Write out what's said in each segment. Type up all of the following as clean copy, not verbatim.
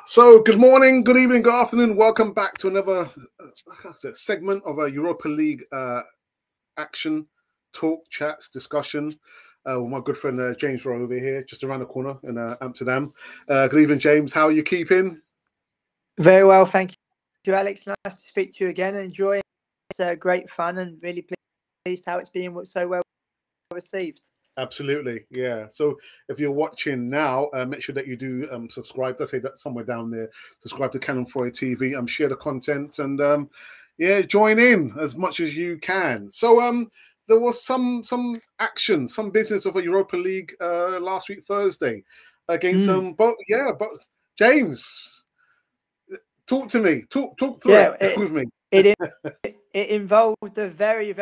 So, good morning, good evening, good afternoon. Welcome back to another segment of a Europa League action, talk, chats, discussion with my good friend James Rowe over here, just around the corner in Amsterdam. Good evening, James. How are you keeping? Very well, thank you, Alex. Nice to speak to you again. Enjoying it's great fun and really pleased how it's being so well received. Absolutely, yeah. So if you're watching now, make sure that you do subscribe. Let's say that somewhere down there. Subscribe to Canon Freud TV. Share the content and yeah, join in as much as you can. So there was some action, some business of a Europa League last week Thursday against but James, talk to me. Talk through it with me. It involved a very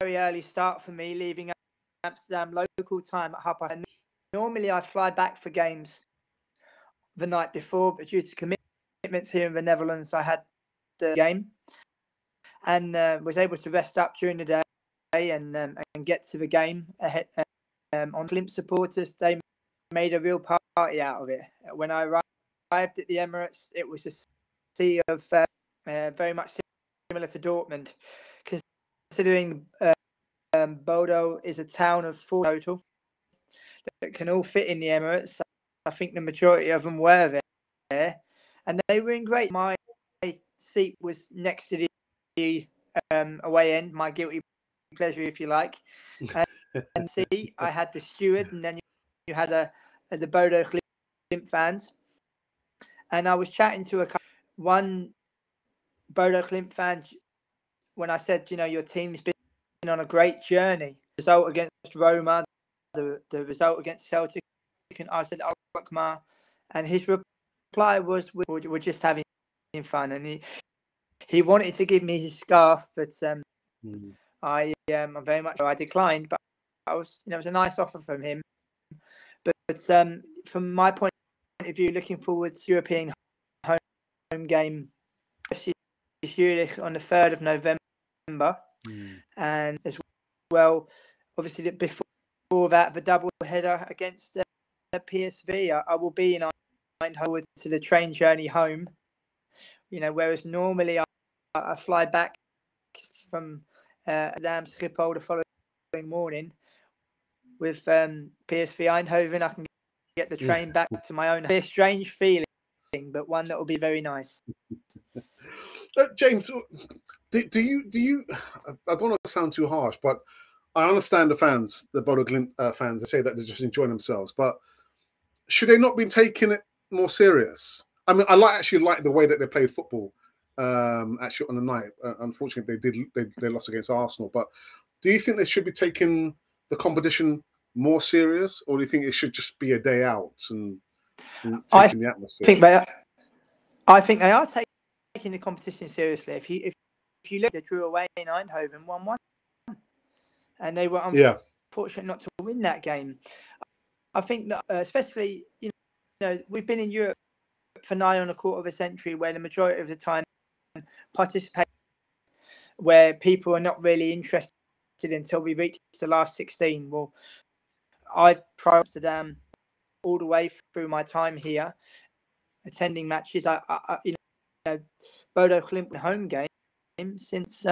early start for me, leaving Amsterdam local time at 30:30. Normally I fly back for games the night before, but due to commitments here in the Netherlands, I had the game and was able to rest up during the day and get to the game ahead. On Glimt supporters, they made a real party out of it. When I arrived at the Emirates, it was a sea of very much similar to Dortmund, considering Bodo is a town of 4 total that can all fit in the Emirates. I think the majority of them were there, and they were in great. My seat was next to the away end, my guilty pleasure, if you like. And see, I had the steward, and then you had the Bodo Glimt fans, and I was chatting to one Bodo Glimt fan when I said, your team's been on a great journey. Result against Roma, the result against Celtic, and I said Alkmaar, and his reply was, "We're just having fun," and he wanted to give me his scarf, but I very much I declined. But it was a nice offer from him. But from my point of view, looking forward to European home game on the 3rd of November, and as well, obviously before that, the double header against PSV. I will be in Eindhoven to the train journey home. Whereas normally I fly back from Amsterdam Schiphol the following morning. With PSV Eindhoven, I can get the train back to my own. It's a strange feeling, but one that will be very nice. James, do you? I don't want to sound too harsh, but I understand the fans, the Bodo Glimt fans, they say that they're just enjoying themselves. But should they not be taking it more serious? I mean, I actually like the way that they played football. Actually, on the night, unfortunately, they lost against Arsenal. But do you think they should be taking the competition more serious, or do you think it should just be a day out and taking the atmosphere? I think they are taking the competition seriously. If you look, they drew away in Eindhoven 1-1, and they were unfortunate not to win that game. I think that especially we've been in Europe for nigh on a quarter of a century, where the majority of the time participate, where people are not really interested until we reach the last 16. Well, I tried Amsterdam all the way through my time here, attending matches. I Bodo Glimt home game since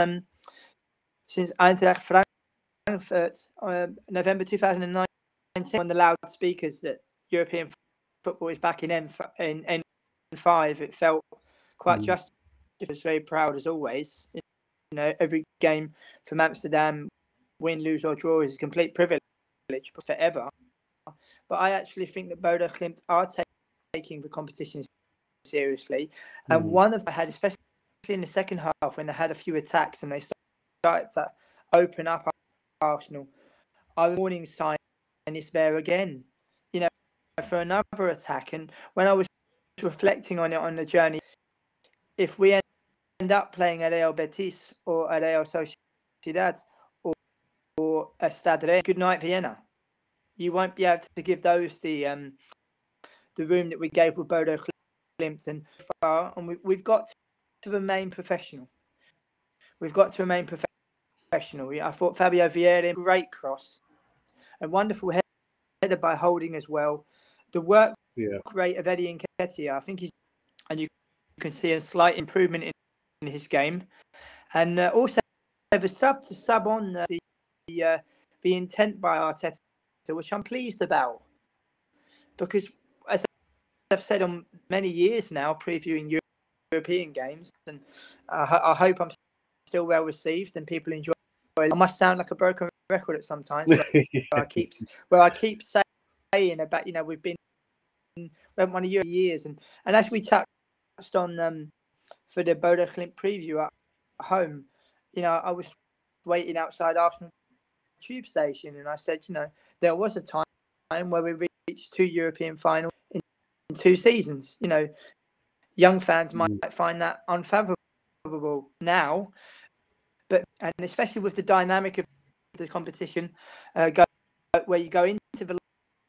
Eintracht Frankfurt, November 2019, on the loudspeakers that European football is back in N5. It felt quite just. I was very proud as always. Every game from Amsterdam, win, lose or draw, is a complete privilege forever. But I actually think that Bodo Glimt are taking the competition seriously. And one of them had, especially in the second half, when they had a few attacks and they started to open up Arsenal, our warning sign is there again, for another attack. And when I was reflecting on it on the journey, if we end up playing at Real Betis or at Real Sociedad or a Stade, good night Vienna. You won't be able to give those the room that we gave with Bodo Glimt and we've got to remain professional. We've got to remain professional. I thought Fabio Vieira, great cross, a wonderful header by Holding as well. The work rate of Eddie Nketiah, I think he's and you can see a slight improvement in his game. And also, the sub on the intent by Arteta, which I'm pleased about, because as I've said on many years now, previewing European games, and I hope I'm still well received and people enjoy it. I must sound like a broken record at sometimes, where I keep saying about, you know, we haven't won a years, and as we touched on for the Bodo Glimt preview at home, you know, I was waiting outside Arsenal tube station, and I said, you know, there was a time where we reached 2 European finals in 2 seasons. You know, young fans might find that unfathomable now, and especially with the dynamic of the competition, where you go into the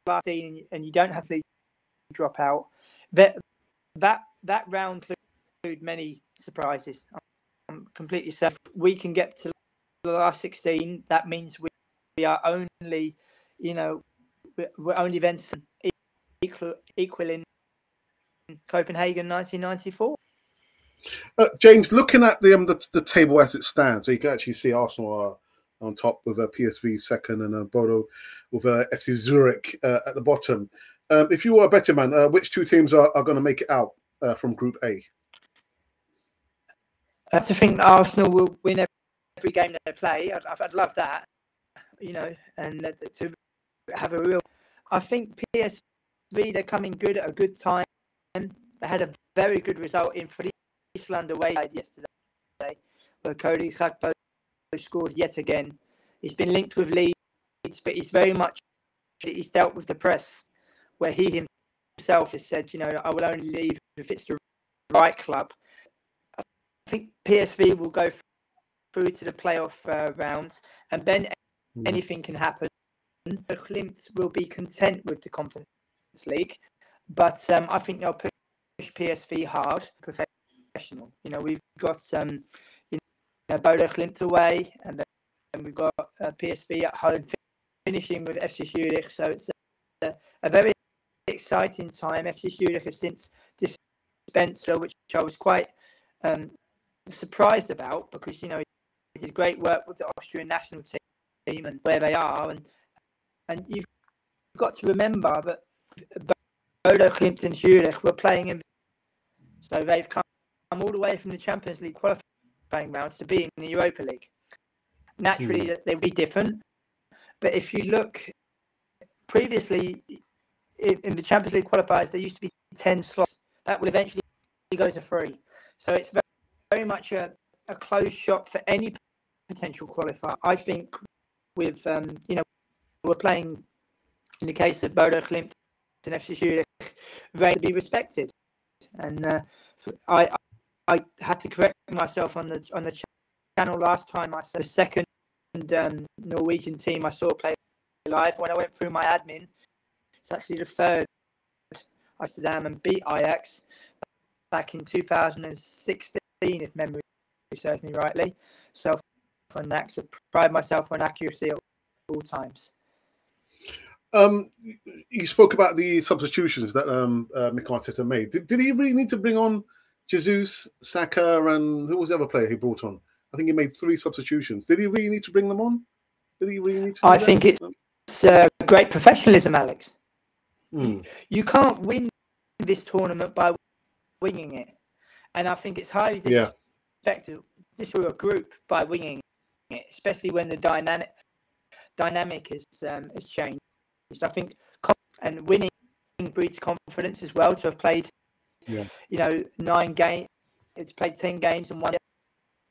last scene and you don't have to drop out. That round include many surprises. I'm completely certain we can get to the last 16. That means we are only, you know, we're only then equaling Copenhagen 1994. James, looking at the table as it stands, so you can actually see Arsenal are on top with PSV second and Bodo with FC Zurich at the bottom. If you were a betting man, which 2 teams are going to make it out from Group A? I think Arsenal will win every game that they play. I'd love that, you know, and to have a real. I think PSV, they're coming good at a good time. They had a very good result in Friesland away yesterday, where Cody Gakpo scored yet again. He's been linked with Leeds, but he's dealt with the press, where he himself has said, you know, I will only leave if it's the right club. I think PSV will go through to the playoff rounds, and then anything can happen. Glimt will be content with the Conference League, but I think they'll push PSV hard, professional. You know, we've got you know, Bodo Glimt away, and then we've got PSV at home, finishing with FC Zurich. So it's a very exciting time. FC Zurich have since Spencer, which I was quite surprised about, because, you know, he did great work with the Austrian national team and where they are, and you've got to remember that Bodo Glimt and Zurich were playing in, so they've come all the way from the Champions League qualifying rounds to be in the Europa League. Naturally, they'll be different, but if you look previously in the Champions League qualifiers, there used to be 10 slots. That will eventually go to 3. So it's very much a closed shop for any potential qualifier. I think with, you know, we're playing, in the case of Bodo Glimt and FC Zurich, they to be respected. And I had to correct myself on the channel last time. I said the second Norwegian team I saw play live. When I went through my admin, it's actually the third. Amsterdam and beat Ajax back in 2016, if memory serves me rightly. So on that, so pride myself on accuracy at all times. You spoke about the substitutions that Mikel Arteta made. Did he really need to bring on Jesus, Saka, and who was the other player he brought on? I think he made 3 substitutions. Did he really need to bring them on? Did he really need to? I think it's great professionalism, Alex. You can't win this tournament by winging it, and I think it's highly disrespectful to a group by winging it, especially when the dynamic has changed. I think and winning breeds confidence as well. To have played, you know, 9 games, it's played 10 games and won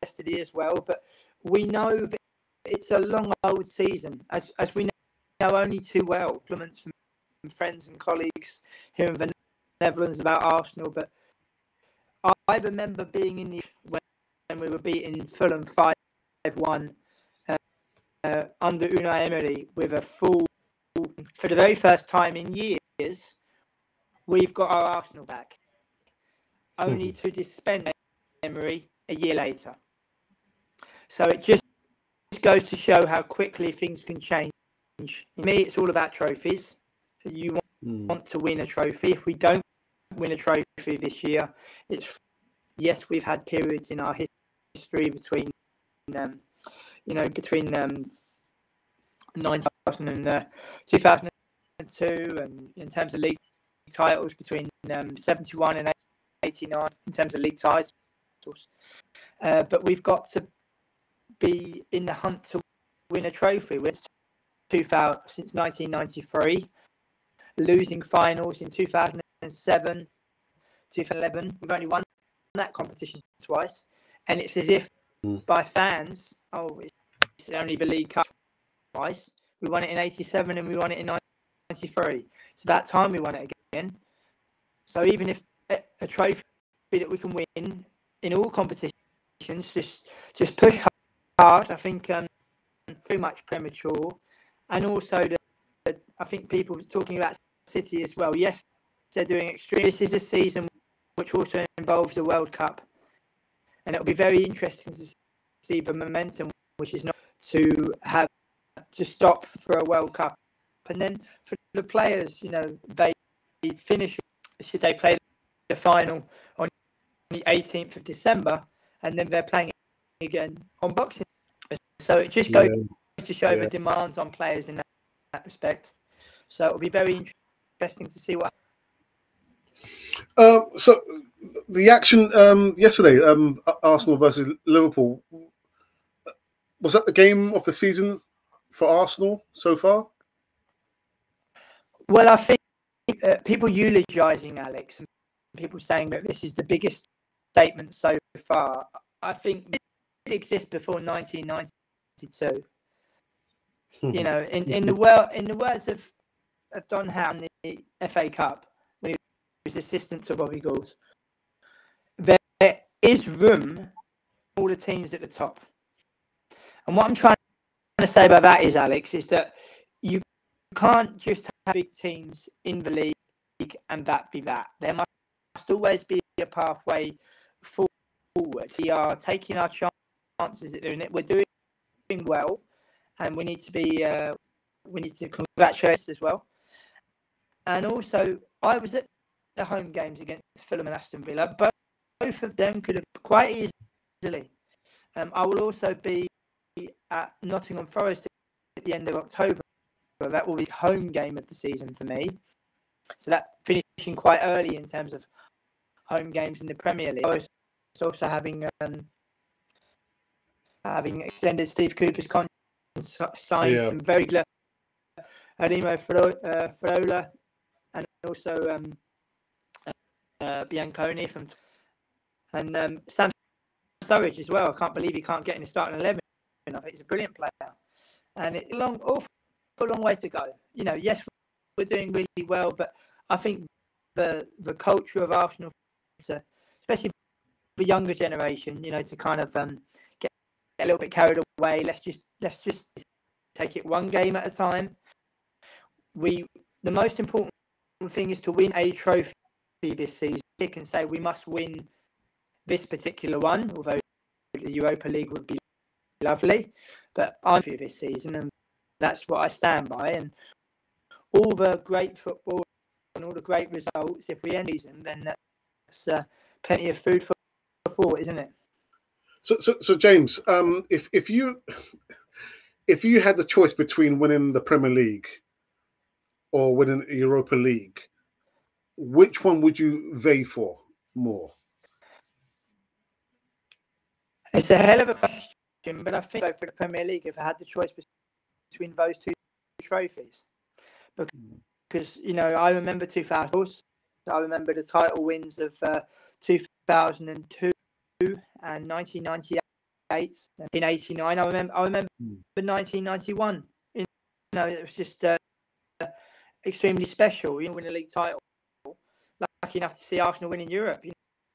yesterday as well. But we know that it's a long old season, as we know only too well. Compliments from friends and colleagues here in the Netherlands about Arsenal, but I remember being in when we were beating Fulham 5-1 under Unai Emery with a full. For the very first time in years, we've got our Arsenal back, only to disband Emery a year later. So it just goes to show how quickly things can change. For me, it's all about trophies. You want to win a trophy. If we don't win a trophy this year. Yes, we've had periods in our history between 2000 and 2002, and in terms of league titles between 71 and 89 in terms of league titles. But we've got to be in the hunt to win a trophy. We're since 1993, losing finals in 2007, 2011. We've only won that competition twice, and it's as if by fans, it's only the League Cup twice. We won it in 87 and we won it in 93. It's about time we won it again. So even if a trophy that we can win in all competitions, just push hard. I think pretty much premature, and also I think people talking about City as well. Yes, they're doing extreme. This is a season which also involves the World Cup, and it'll be very interesting to see the momentum, which is not to stop for a World Cup, and then for the players, they finish. Should they play the final on the 18th of December, and then they're playing again on Boxing Day. So it just goes to show the demands on players in that respect. So it'll be very interesting to see what. So the action yesterday, Arsenal versus Liverpool, was that the game of the season for Arsenal so far? Well, I think people eulogising Alex and people saying that this is the biggest statement so far. I think it exists before 1992. In the words of Don Howe in the FA Cup when he was assistant to Bobby Gould, there is room for all the teams at the top. And what I'm trying to say about that is, Alex, is that you can't just have big teams in the league and that be that. There must always be a pathway forward. We are taking our chances at doing it. We're doing well, and we need to congratulate as well. And also, I was at the home games against Fulham and Aston Villa. Both of them could have quite easily. I will also be at Nottingham Forest at the end of October. That will be the home game of the season for me. So that finishing quite early in terms of home games in the Premier League. I was also having extended Steve Cooper's contract, signed some very good Ademo Frola, and also Bianconi and Sam Sturridge as well. I can't believe he can't get in the starting 11. I think he's a brilliant player, and it's a long way to go. Yes, we're doing really well, but I think the culture of Arsenal, especially the younger generation, to kind of get a little bit carried away. Let's just take it one game at a time. The most important thing is to win a trophy this season. You can say we must win this particular one, although the Europa League would be lovely, but I'm for this season, and that's what I stand by. And all the great football and all the great results, if we end the season, then that's plenty of food for thought, isn't it? So James, if you had the choice between winning the Premier League or winning the Europa League, which one would you vie for more? It's a hell of a question, but I think I'd go for the Premier League if I had the choice between those two trophies. Because I remember 2000. I remember the title wins of 2002 and 1998. In 89, I remember 1991. It was just extremely special. Win a league title. Lucky enough to see Arsenal win in Europe.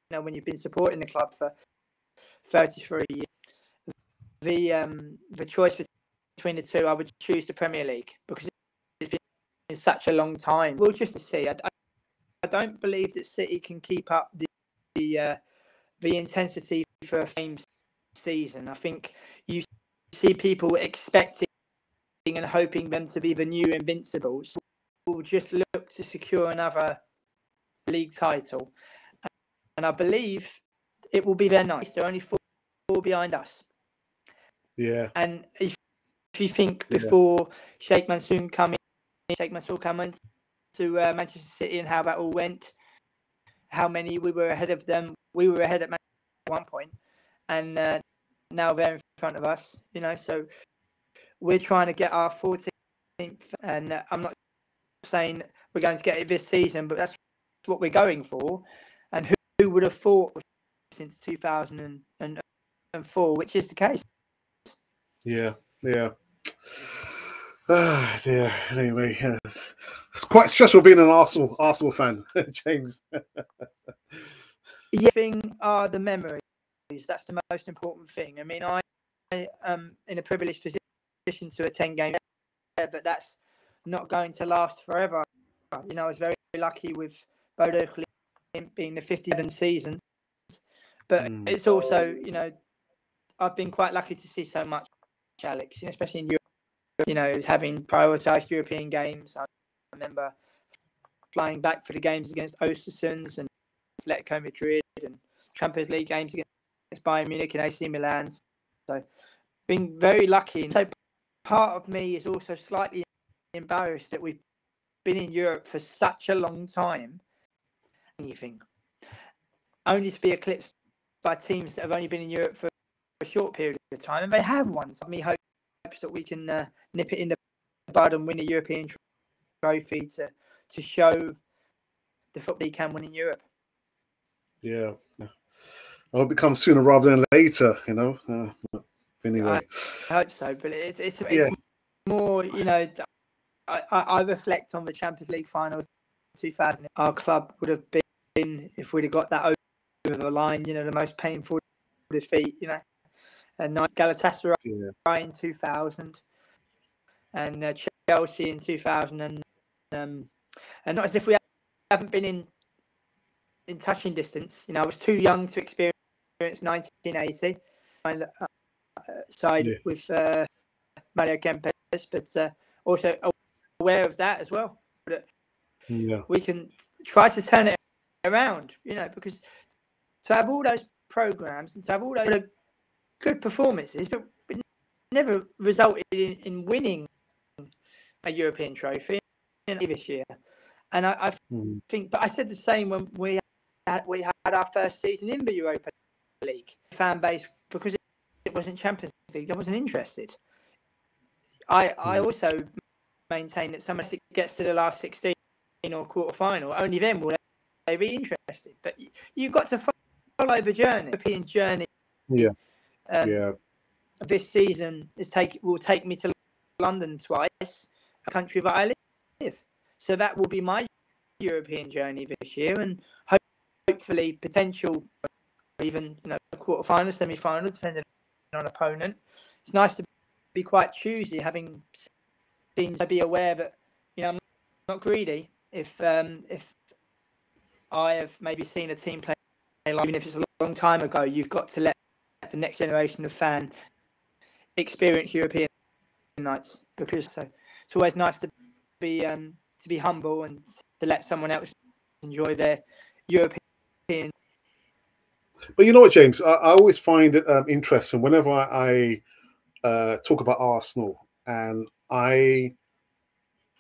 When you've been supporting the club for 33 years. The choice between the two, I would choose the Premier League because it's been such a long time. We'll just see. I don't believe that City can keep up the intensity for a same season. I think you see people expecting and hoping them to be the new Invincibles. We'll just look to secure another league title. And I believe it will be their nice. They're only four behind us. Yeah. And if you think before Sheikh Mansour come in to Manchester City and how that all went, how many we were ahead of them. We were ahead at one point, and now they're in front of us. So we're trying to get our 14th, and I'm not saying we're going to get it this season, but that's what we're going for. And who would have thought since 2004, which is the case? Yeah. Ah, dear. Anyway, yes. It's quite stressful being an Arsenal fan, James. Thing are the memories. That's the most important thing. I mean, I am in a privileged position to attend games, but that's not going to last forever. I was very lucky with Bodo being the 57th season, but it's also, I've been quite lucky to see so much, Alex, especially in Europe, having prioritised European games. I remember flying back for the games against Ostersunds and Atletico Madrid and Champions League games against Bayern Munich and AC Milan. So being very lucky. And so part of me is also slightly embarrassed that we've been in Europe for such a long time. Anything only to be eclipsed by teams that have only been in Europe for a short period of time, and they have won. So me hopes that we can nip it in the bud and win a European trophy to show the football can win in Europe. Yeah. I hope it comes sooner rather than later, Anyway. I hope so, but it's more, I reflect on the Champions League final 2000. Our club would have been, if we'd have got that over the line, the most painful defeat, and Galatasaray in 2000 and Chelsea in 2000, and not as if we haven't been in touching distance. I was too young to experience 1980 side with Mario Kempes, but also aware of that as well. But we can try to turn it around, because to have all those programs and to have all those good performances, but it never resulted in winning a European trophy this year. And I think, but I said the same when we had our first season in the Europa League. Fan base, because it wasn't Champions League, I wasn't interested. I also maintain that someone gets to the last 16 or quarter final, only then will they be interested. But you've got to follow the journey, the European journey. This season will take me to London twice, a country that I live. So that will be my European journey this year, and hopefully potential even quarter final, semi final, depending on opponent. It's nice to be quite choosy, having seen to be aware that I'm not greedy. If I have maybe seen a team play, even if it's a long time ago, you've got to let the next generation of fan experience European nights, because it's always nice to be humble and to let someone else enjoy their European. But you know what, James? I always find it interesting whenever I talk about Arsenal, and I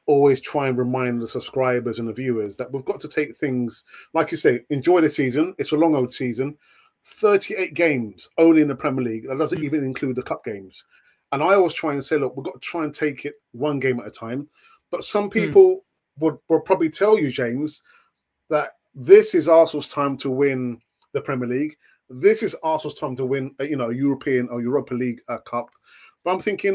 always try and remind the subscribers and the viewers that we've got to take things, like you say, enjoy the season. It's a long old season, 38 games only in the Premier League. That doesn't even include the cup games. And I always try and say, look, we've got to try and take it one game at a time. But some people will probably tell you, James, that this is Arsenal's time to win the Premier League. This is Arsenal's time to win, European or Europa League cup. But I'm thinking,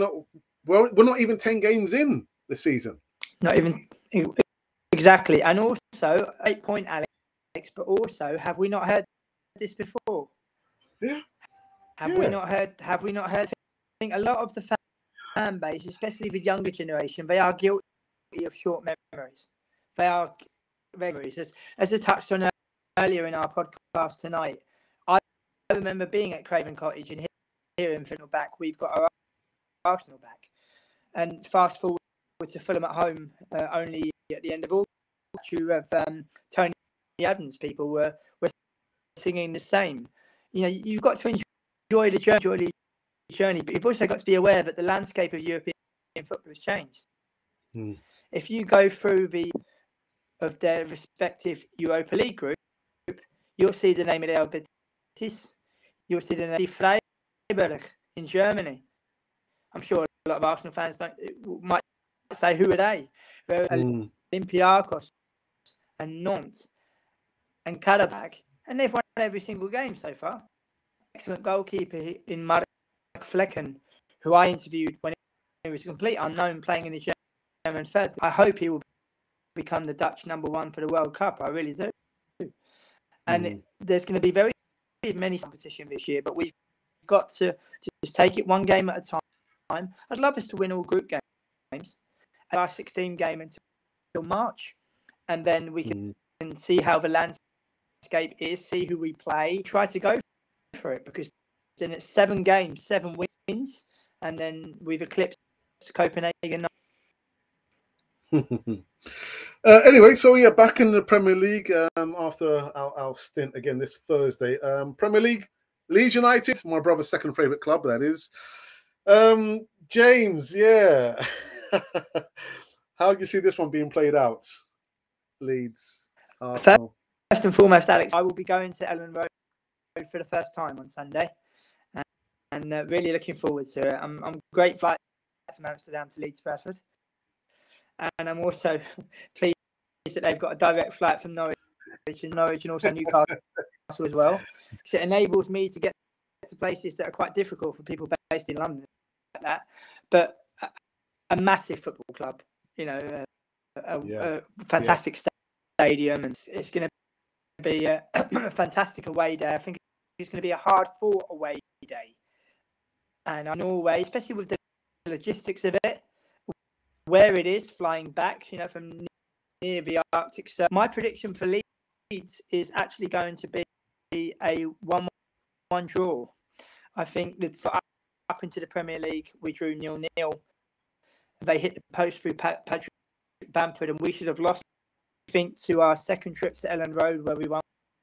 well, we're not even 10 games in this season. Not even exactly. And also, 8-point, Alex. But also, have we not heard this before? Yeah. Have we not heard? I think a lot of the fan base, especially the younger generation, they are guilty of short memories. They are memories. As I touched on earlier in our podcast tonight, I remember being at Craven Cottage and hearing Arsenal back. We've got our Arsenal back, and fast forward to Fulham at home only at the end of August. You have Tony Adams people were singing the same. You know, you've got to enjoy the journey, but you've also got to be aware that the landscape of European football has changed. If you go through their respective Europa League group, you'll see the name of Real Betis, you'll see the name of Freiburg in Germany. I'm sure a lot of Arsenal fans might say, who are they? Olympiacos and Nantes and Karabakh, and they've won every single game so far. Excellent goalkeeper in Mark Flecken, who I interviewed when he was a complete unknown playing in the German third. I hope he will become the Dutch #1 for the World Cup. I really do. And there's going to be very many competition this year, but we've got to just take it one game at a time. I'd love us to win all group games, and our 16 game until March, and then we can see how the landscape is, see who we play, try to go for it, because then it's 7 games, 7 wins, and then we've eclipsed Copenhagen. Anyway, so we are back in the Premier League after our stint again this Thursday. Premier League, Leeds United, my brother's second favourite club, that is. James, yeah. How do you see this one being played out? Leeds, Arsenal. First and foremost, Alex, I will be going to Ellen Road for the first time on Sunday, and really looking forward to it. I'm great flight from Amsterdam to Leeds Bradford, and I'm also pleased that they've got a direct flight from Norwich and also Newcastle as well, because it enables me to get to places that are quite difficult for people based in London, like that. But a massive football club, you know, a fantastic stadium, and it's going to be a fantastic away day. I think it's going to be a hard-fought away day, and Norway, especially with the logistics of it, where it is flying back, you know, from near the Arctic Circle. My prediction for Leeds is actually going to be a 1-1 draw. I think that up into the Premier League, we drew 0-0. They hit the post through Patrick Bamford, and we should have lost. I think to our second trip to Ellen Road, where we won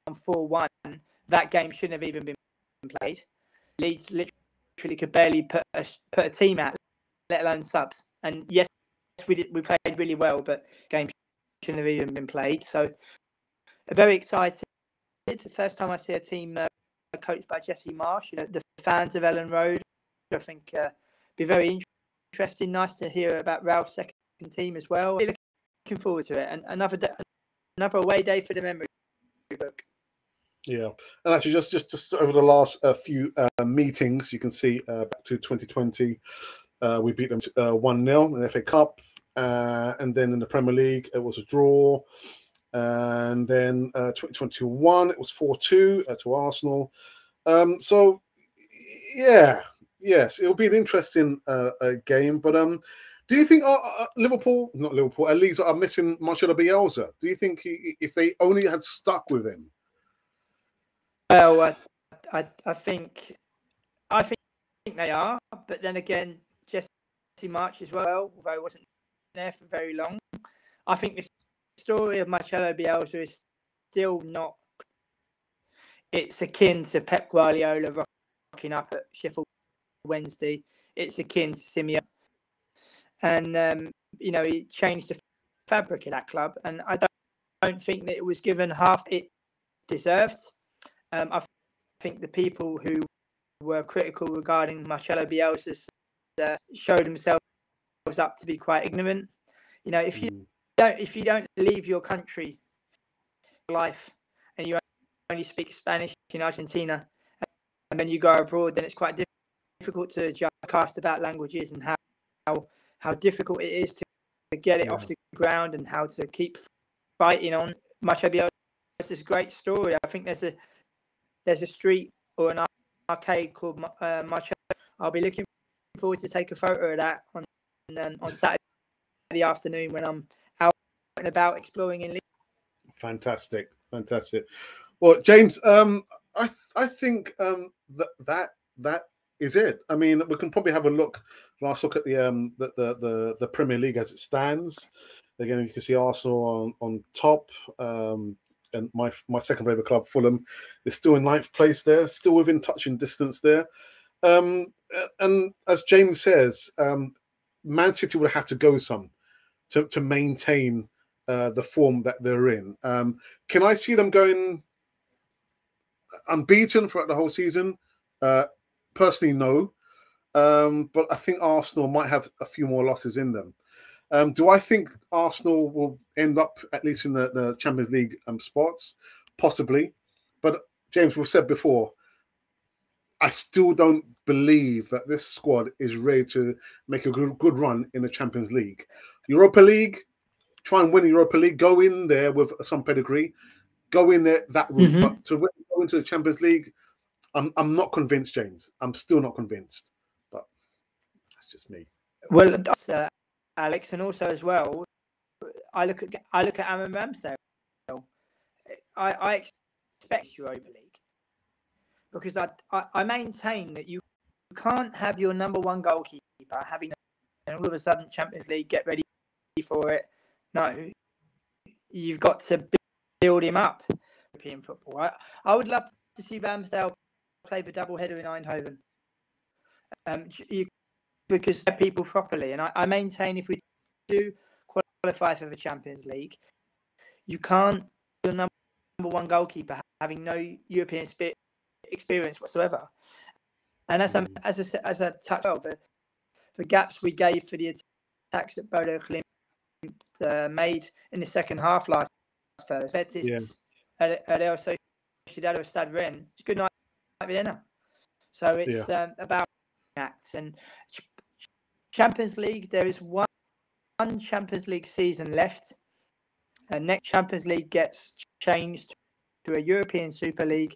4-1, that game shouldn't have even been played. Leeds literally could barely put a team out, let alone subs. And yes, we played really well, but games shouldn't have even been played. So, very excited. It's the first time I see a team coached by Jesse Marsh. You know, the fans of Ellen Road, I think, be very interesting. Nice to hear about Ralph's second team as well. Looking forward to it, and another away day for the memory book. Yeah, and actually, just over the last few meetings, you can see back to 2020, we beat them 1-0 in the FA Cup, and then in the Premier League it was a draw, and then 2021 it was 4-2 to Arsenal. So yeah, yes, it'll be an interesting game, but do you think Leeds are missing Marcelo Bielsa? Do you think if they only had stuck with him? Well, I think they are, but then again, Jesse March as well, although he wasn't there for very long. I think the story of Marcelo Bielsa is still not. It's akin to Pep Guardiola rocking up at Sheffield Wednesday. It's akin to Simeone. And, you know, he changed the fabric of that club. And I don't think that it was given half it deserved. I think the people who were critical regarding Marcelo Bielsa showed themselves up to be quite ignorant. You know, if you don't leave your country life and you only speak Spanish in Argentina and then you go abroad, then it's quite difficult to cast about languages and how difficult it is to get it off the ground and how to keep fighting on. Marcelo Bielsa is a great story. I think there's a street or an arcade called Marcelo. I'll be looking forward to take a photo of that on Saturday afternoon when I'm out and about exploring in Leeds. Fantastic. Well, James, I think that is it. I mean, we can probably have a last look at the Premier League as it stands. Again, you can see Arsenal on top. and my second favourite club, Fulham, is still in ninth place there, still within touching distance there. And as James says, Man City would have to go some to maintain the form that they're in. Can I see them going unbeaten throughout the whole season? Personally, no. But I think Arsenal might have a few more losses in them. Do I think Arsenal will end up at least in the Champions League spots? Possibly. But James, we've said before, I still don't believe that this squad is ready to make a good run in the Champions League. Europa League, try and win Europa League, go in there with some pedigree, go in there that route. But to go into the Champions League, I'm not convinced, James. I'm still not convinced. But that's just me. Well, Alex, and also as well, I look at Aaron Ramsdale. I expect Europa League because I maintain that you can't have your number one goalkeeper having all of a sudden Champions League, get ready for it. No, you've got to build him up. European football. I would love to see Ramsdale play the double header in Eindhoven. Because they're people properly, and I maintain if we do qualify for the Champions League, you can't your number one goalkeeper having no European experience whatsoever. And as I touched on, the gaps we gave for the attacks that Bodo Glimt made in the second half last Thursday at El Sociedad or Stade Rennes, it's good night Vienna. So it's about acts and Champions League. There is one Champions League season left, and next Champions League gets changed to a European Super League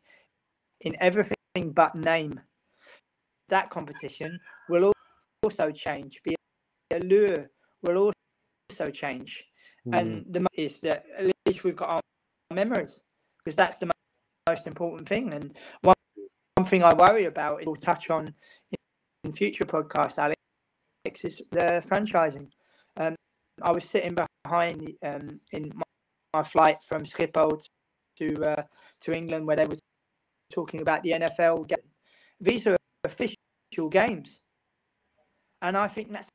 in everything but name. That competition will also change. The allure will also change, and the is that at least we've got our memories, because that's the most important thing. And one thing I worry about, we'll touch on in future podcasts, Alex, is the franchising. I was sitting behind in my flight from Schiphol to England, where they were talking about the NFL game. These are official games, and I think that's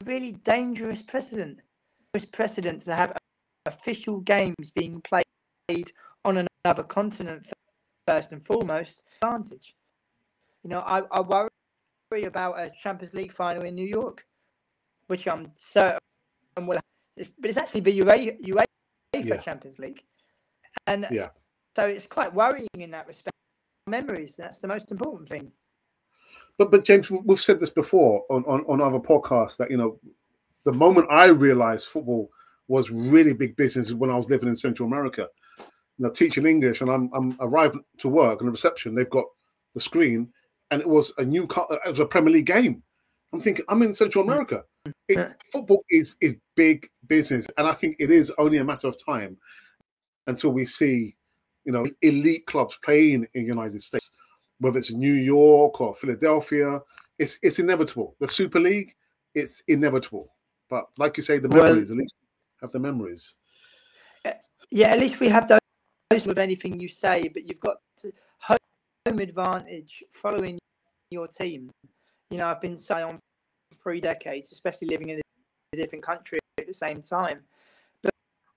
a really dangerous precedent. Precedent to have official games being played on another continent first and foremost. Advantage. You know, I worry about a Champions League final in New York, which I'm certain will happen. But it's actually the UEFA Champions League, and so it's quite worrying in that respect. Memories, that's the most important thing. But James, we've said this before on other podcasts that, you know, the moment I realized football was really big business is when I was living in Central America, you know, teaching English, and I'm arriving to work, and the reception, they've got the screen, and it was a Premier League game. I'm thinking, I'm in Central America. Football is big business, and I think it is only a matter of time until we see, you know, elite clubs playing in the United States, whether it's New York or Philadelphia. It's inevitable. The Super League, it's inevitable. But like you say, the memories, at least have the memories. Yeah, at least we have those with anything you say, but you've got home advantage following your team. You know, I've been saying on 3 decades, especially living in a different country at the same time.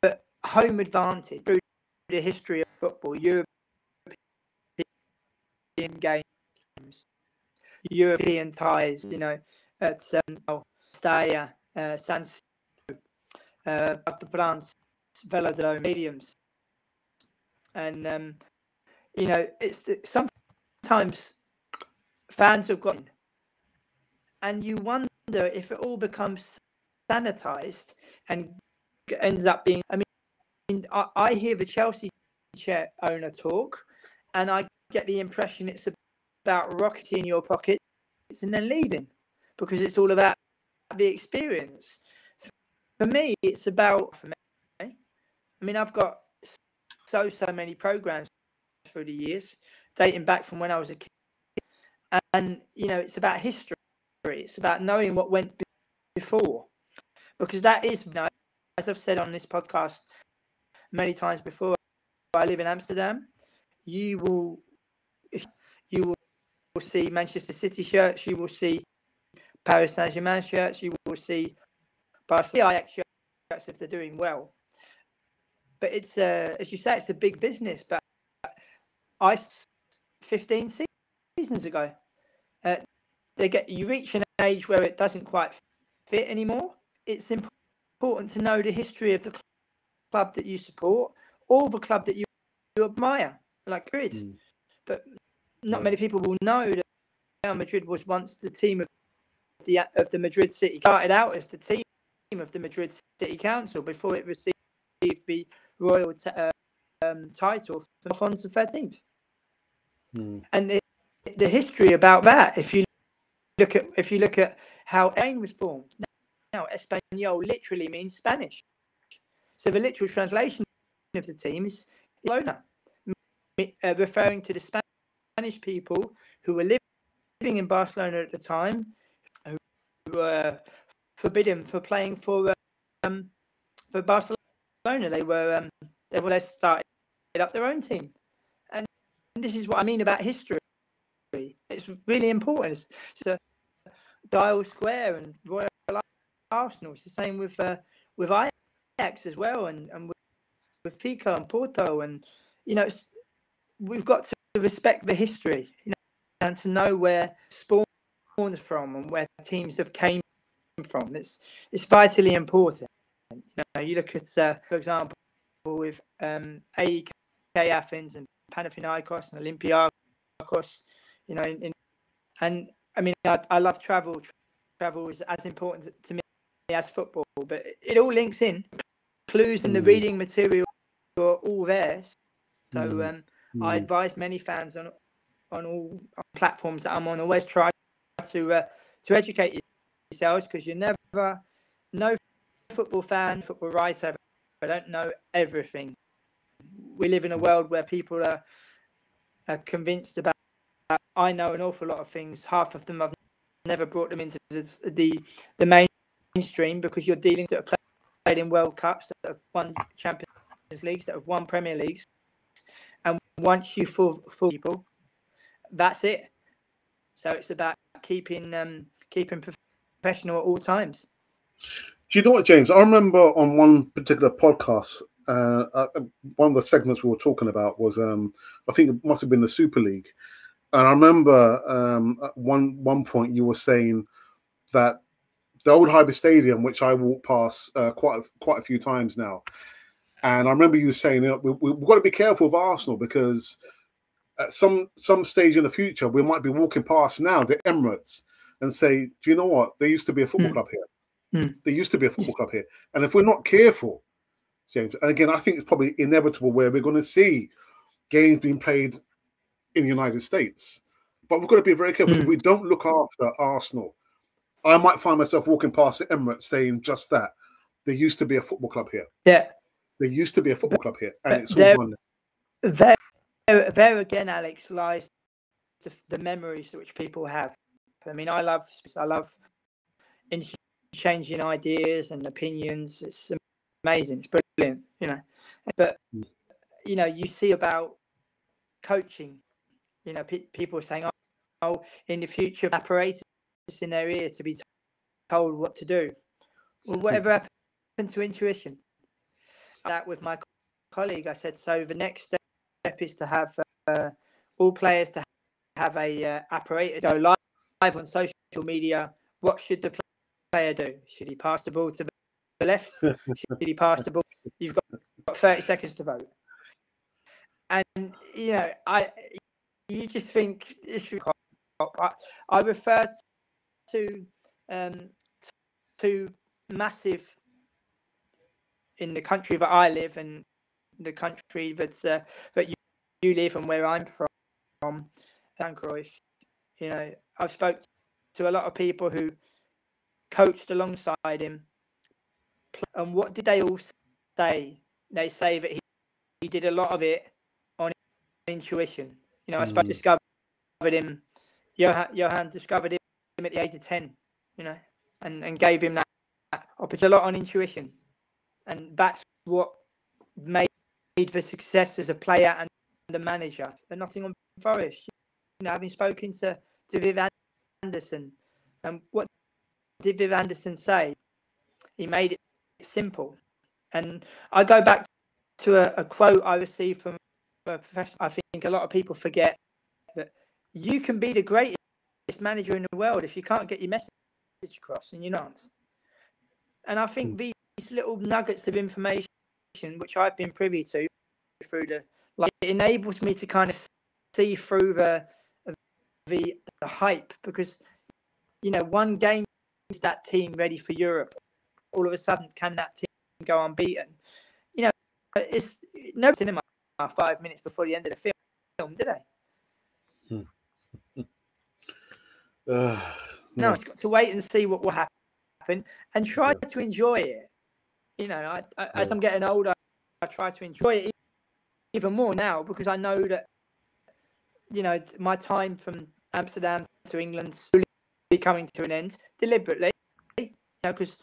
But home advantage through the history of football, European games, European ties, you know, at Staya, San Siro, Parc de France, Velodrome, stadiums. And, you know, it's sometimes fans have got in, and you wonder if it all becomes sanitized and ends up being, I mean, I hear the Chelsea owner talk, and I get the impression it's about rocketing your pockets and then leaving, because it's all about the experience. For me, it's about, I mean, I've got so many programs through the years, dating back from when I was a kid. And, you know, it's about history. It's about knowing what went before. Because that is, you know, as I've said on this podcast many times before, I live in Amsterdam, you will see Manchester City shirts, you will see Paris Saint-Germain shirts, you will see Barcelona Ajax shirts if they're doing well. But it's as you say, it's a big business. But 15 seasons ago, you reach an age where it doesn't quite fit anymore. It's important to know the history of the club that you support, or the club that you admire, like Madrid. But not many people will know that Real Madrid was once the team of the Madrid City. Started out as the team of the Madrid City Council before it received the royal title for Alfonso XIII. And the history about that, if you look at how Spain was formed, now Español literally means Spanish. So the literal translation of the team is Barcelona, referring to the Spanish people who were living in Barcelona at the time, who were forbidden for playing for Barcelona. They started up their own team, and this is what I mean about history. It's really important. It's Dial Square and Royal Arsenal. It's the same with Ajax as well, and with Fico and Porto, and we've got to respect the history, and to know where spawns from and where teams have came from. It's vitally important. You look at, for example, with AEK Athens and Panathinaikos and Olympiacos, and I mean, I love travel. Travel is as important to me as football, but it all links in. Clues and the reading material are all there. So I advise many fans on all platforms that I'm on, always try to educate yourselves, because you never know football fan, football writer, but don't know everything. We live in a world where people are convinced about. I know an awful lot of things. Half of them I've never brought them into the mainstream, because you're dealing that have played in World Cups, that have won Champions Leagues, that have won Premier Leagues, and once you fool people, that's it. So it's about keeping professional at all times. Do you know what, James? I remember on one particular podcast, one of the segments we were talking about was, I think it must have been the Super League. And I remember at one point you were saying that the old Highbury Stadium, which I walked past quite a few times now, and I remember you saying, we've got to be careful with Arsenal, because at some stage in the future we might be walking past now the Emirates and say, do you know what? There used to be a football club here. There used to be a football club here, and if we're not careful, James, and again, I think it's probably inevitable where we're going to see games being played in the United States. But we've got to be very careful. If we don't look after Arsenal, I might find myself walking past the Emirates saying just that. There used to be a football club here. Yeah. There used to be a football club here, and it's all gone. There again, Alex, lies the memories which people have. I mean, I love changing ideas and opinions. It's amazing. It's brilliant, But, you see about coaching, people are saying, oh, in the future, apparatus in their ear to be told what to do. Well, whatever happened to intuition? That with my colleague, I said, so the next step is to have all players to have a apparatus go live on social media. What should the player do? Should he pass the ball to the left? Should he pass the ball? You've got 30 seconds to vote. And, you just think it's. I refer to massive, in the country that I live and the country that you live and where I'm from, Cruyff. I've spoke to a lot of people who coached alongside him, and what did they all say? They say that he did a lot of it on intuition. I suppose discovered him. Johan discovered him at the age of 10. And gave him that opportunity, a lot on intuition, and that's what made for success as a player and the manager at Nottingham Forest. You know, having spoken to Viv Anderson, and what did Viv Anderson say? He made it simple. And I go back to a quote I received from a professional. I think a lot of people forget that you can be the greatest manager in the world if you can't get your message across, and you're not. And I think these little nuggets of information, which I've been privy to through it enables me to kind of see through the hype, because, you know, one game is that team ready for Europe. All of a sudden, can that team go unbeaten? You know, it's no cinema 5 minutes before the end of the film, did they? No, it's got to wait and see what will happen, and try to enjoy it. You know, as I'm getting older, I try to enjoy it even more now, because I know that, you know, my time from Amsterdam to England slowly coming to an end deliberately. You know, because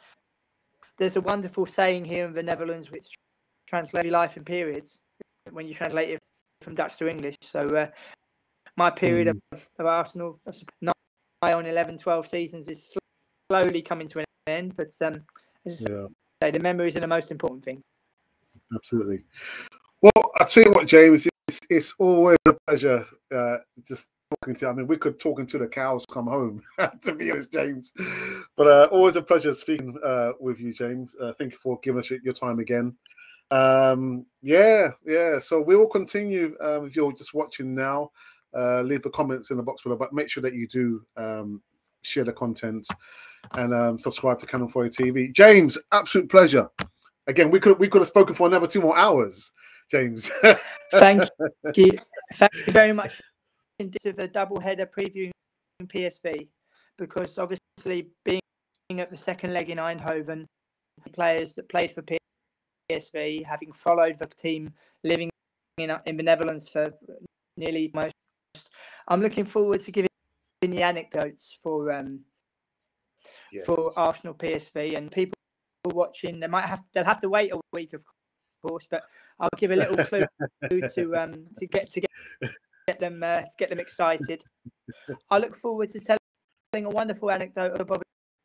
there's a wonderful saying here in the Netherlands which translates life in periods when you translate it from Dutch to English. So my period of Arsenal, of 9 on 11, 12 seasons, is slowly coming to an end. But as I say, the memories are the most important thing. Absolutely. Well, I tell you what, James, it's always a pleasure just talking to you. I mean, we could talk until the cows come home, to be honest, James. But always a pleasure speaking with you, James. Thank you for giving us your time again. So we will continue. If you're just watching now, leave the comments in the box below, but make sure that you do share the content and subscribe to Cannon Foyer TV. James, absolute pleasure. Again, we could have spoken for another 2 more hours, James. Thank you very much to the double-header previewing PSV, because obviously being at the second leg in Eindhoven, players that played for PSV, having followed the team, living in the Netherlands for nearly most, I'm looking forward to giving the anecdotes for Arsenal PSV, and people watching, they'll have to wait a week, of course, but I'll give a little clue to get them excited. I look forward to telling a wonderful anecdote of Bobby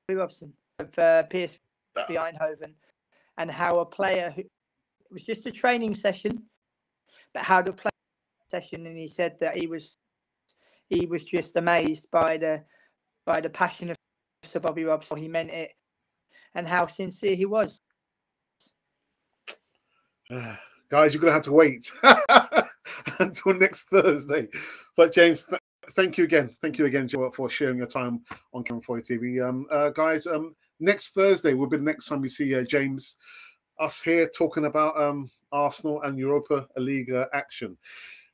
Robson of PSV Eindhoven, and how a player who, it was just a training session, but how to play session, and he said that he was just amazed by the passion of Sir Bobby Robson. He meant it, and how sincere he was. Guys, you're going to have to wait until next Thursday. But James, thank you again. Thank you again, Joe, for sharing your time on Cannon Foyer TV. Guys, next Thursday will be the next time we see James, us here talking about Arsenal and Europa League action.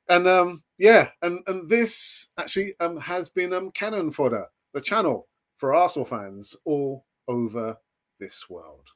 And and this actually has been Cannon Fodder, the channel for Arsenal fans all over this world.